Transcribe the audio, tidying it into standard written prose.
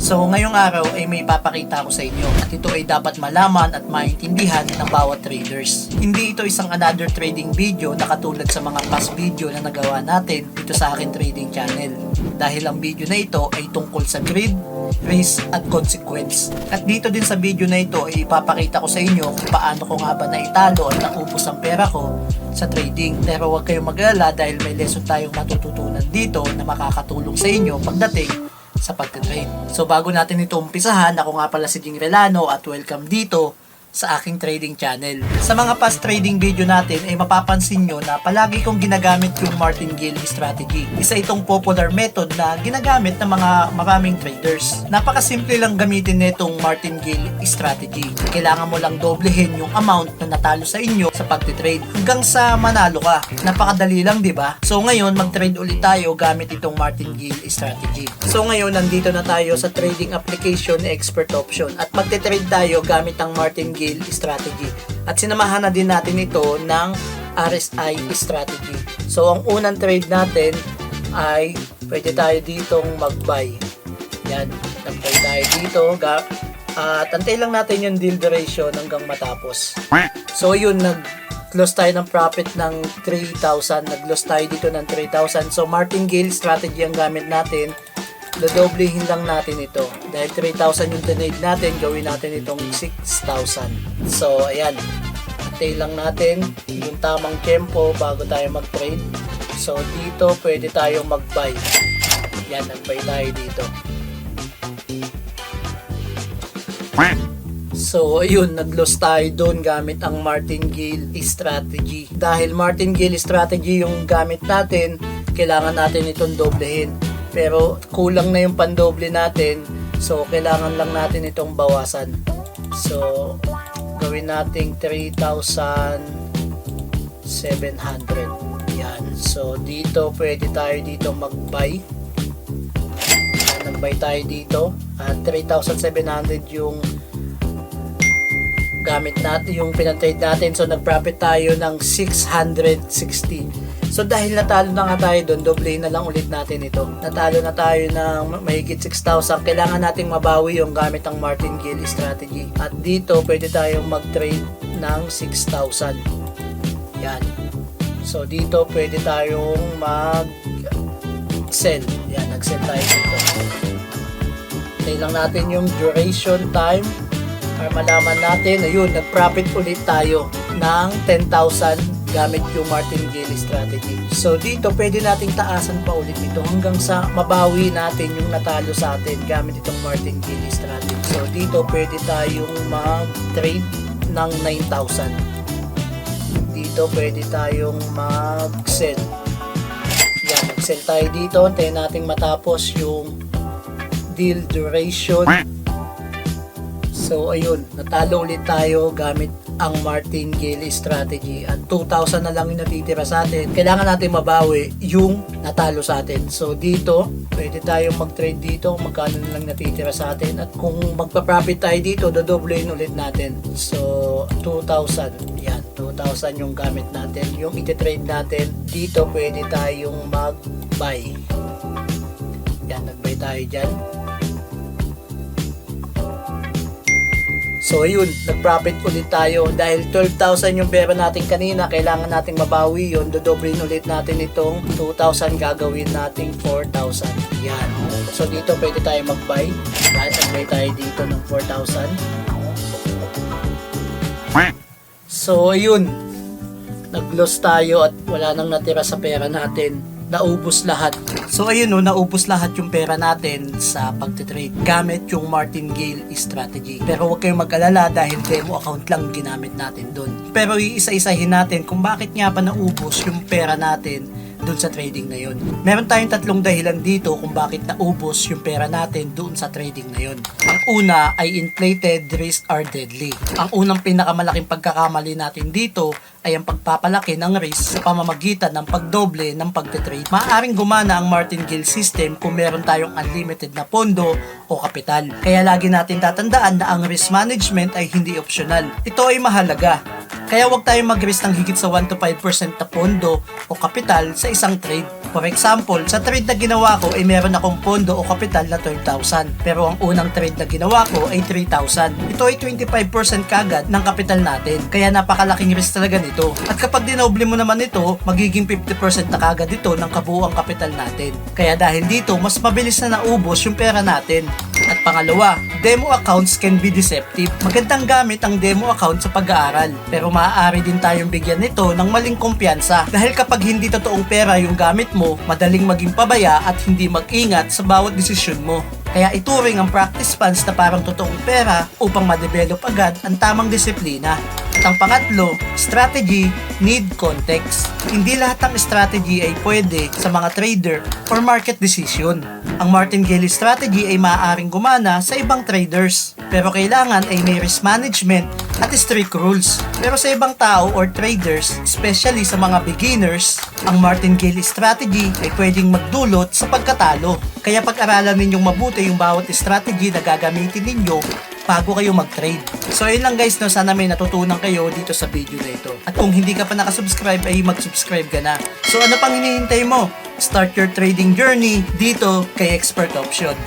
So ngayong araw ay may papakita ko sa inyo at ito ay dapat malaman at maintindihan ng bawat traders. Hindi ito isang another trading video na katulad sa mga past video na nagawa natin dito sa akin trading channel. Dahil ang video na ito ay tungkol sa greed, risk at consequence. At dito din sa video na ito ay ipapakita ko sa inyo kung paano ko nga ba naitalo at naubos ang pera ko sa trading. Pero huwag kayong mag-alala dahil may lesson tayong matututunan dito na makakatulong sa inyo pagdating sa pagtitrade. So bago natin ito umpisahan, ako nga pala si Jing Relano at welcome dito sa aking trading channel. Sa mga past trading video natin ay mapapansin nyo na palagi kong ginagamit yung martingale strategy. Isa itong popular method na ginagamit ng mga maraming traders. Napakasimple lang gamitin nitong martingale strategy. Kailangan mo lang doblehin yung amount na natalo sa inyo sa pagtitrade hanggang sa manalo ka. Napakadali lang, di ba? So ngayon mag-trade ulit tayo gamit itong martingale strategy. So ngayon nandito na tayo sa trading application ni Expert Option at magte-trade tayo gamit ang martingale strategy. At sinamahan na din natin ito ng RSI strategy. So ang unang trade natin ay pwede tayo ditong mag-buy. Yan, nag-buy tayo dito. At antay lang natin yung deal duration hanggang matapos. So yun, nag-loss tayo ng profit ng 3,000. Nag-loss tayo dito ng 3,000. So martingale strategy ang gamit natin. Dodoblehin lang natin ito. Dahil 3,000 yung trade natin, gawin natin itong 6,000. So, ayan. Antay lang natin yung tamang tempo bago tayo mag-trade. So, dito pwede tayong mag-buy. Yan, nag-buy tayo dito. So, ayun, nag-loss tayo doon gamit ang martingale strategy. Dahil martingale strategy yung gamit natin, kailangan natin itong doblehin. Pero kulang na yung pandoble natin, so kailangan lang natin itong bawasan. So gawin nating 3,700. Yan. So dito pwede tayo dito mag-buy. Nag-buy tayo dito at 3,700 yung gamit natin, yung pinag-trade natin. So nag-profit tayo ng 660. So dahil natalo na nga tayo doon, doblehin na lang ulit natin ito. Natalo na tayo ng mahigit 6,000. Kailangan nating mabawi yung gamit ang martingale strategy. At dito pwede tayong mag-trade ng 6,000. Yan. So dito pwede tayong mag-sell. Yan, nag-sell tayo dito. Tayo lang natin yung duration time para malaman natin. Ayun, nag-profit ulit tayo ng 10,000 gamit yung martingale strategy. So dito pwede nating taasan pa ulit ito hanggang sa mabawi natin yung natalo sa atin gamit itong martingale strategy. So dito pwede tayong mag-trade ng 9,000. Dito pwede tayong mag-sell. Yan, mag-sell tayo dito. Antayin natin matapos yung deal duration. So ayun, natalo ulit tayo gamit ang martingale strategy at 2,000 na lang yung natitira sa atin. Kailangan natin mabawi yung natalo sa atin. So dito, pwede tayong mag-trade dito kung magkano na lang natitira sa atin at kung magpa-profit tayo dito, dodoblehin ulit natin. So 2,000. Yan, 2,000 yung gamit natin. Yung iti-trade natin, dito pwede tayong mag-buy. Yan, nag-buy tayo dyan. So ayun, nag-profit ulit tayo dahil 12,000 yung pera natin kanina, kailangan nating mabawi yun, dodoblehin ulit natin itong 2,000, gagawin nating 4,000. Yan. So dito pwede tayo mag-buy. Nag-buy tayo dito ng 4,000. So ayun, nag-loss tayo at wala nang natira sa pera natin. Naubos lahat. So ayun no, naubos lahat yung pera natin sa pagtitrade gamit yung martingale strategy. Pero huwag kayong mag-alala dahil demo account lang ginamit natin doon. Pero iisa-isahin natin kung bakit nga pa naubos yung pera natin doon sa trading na yun. Meron tayong tatlong dahilan dito kung bakit naubos yung pera natin doon sa trading na yun. Ang una ay inflated risks are deadly. Ang unang pinakamalaking pagkakamali natin dito ay ang pagpapalaki ng risk sa pamamagitan ng pagdoble ng pagtitrade. Maaaring gumana ang martingale system kung meron tayong unlimited na pondo o kapital. Kaya lagi natin tatandaan na ang risk management ay hindi optional. Ito ay mahalaga Kaya huwag tayong mag-risk ng higit sa 1 to 5% na pondo o kapital sa isang trade. For example, sa trade na ginawa ko ay meron akong pondo o kapital na 12,000. Pero ang unang trade na ginawa ko ay 3,000. Ito ay 25% kagad ng kapital natin. Kaya napakalaking risk talaga nito. At kapag dinoble mo naman ito, magiging 50% na kagad ito ng kabuuang kapital natin. Kaya dahil dito, mas mabilis na naubos yung pera natin. At pangalawa, demo accounts can be deceptive. Magandang gamit ang demo account sa pag-aaral. Pero maaari din tayong bigyan nito ng maling kumpiyansa. Dahil kapag hindi totoong pera yung gamit mo, madaling maging pabaya at hindi mag-ingat sa bawat desisyon mo. Kaya ituring ang practice funds na parang totoong pera upang ma-develop agad ang tamang disiplina. At ang pangatlo, strategy need context. Hindi lahat ng strategy ay pwede sa mga trader or market decision. Ang martingale strategy ay maaaring gumana sa ibang traders, pero kailangan ay may risk management at strict rules. Pero sa ibang tao or traders, especially sa mga beginners, ang martingale strategy ay pwedeng magdulot sa pagkatalo. Kaya pag-aralan ninyong mabuti yung bawat strategy na gagamitin ninyo bago kayo mag-trade. So ayun lang guys, no, sana may natutunan kayo dito sa video na ito. At kung hindi ka pa nakasubscribe ay mag-subscribe ka na. So ano pang hinihintay mo? Start your trading journey dito kay Expert Option.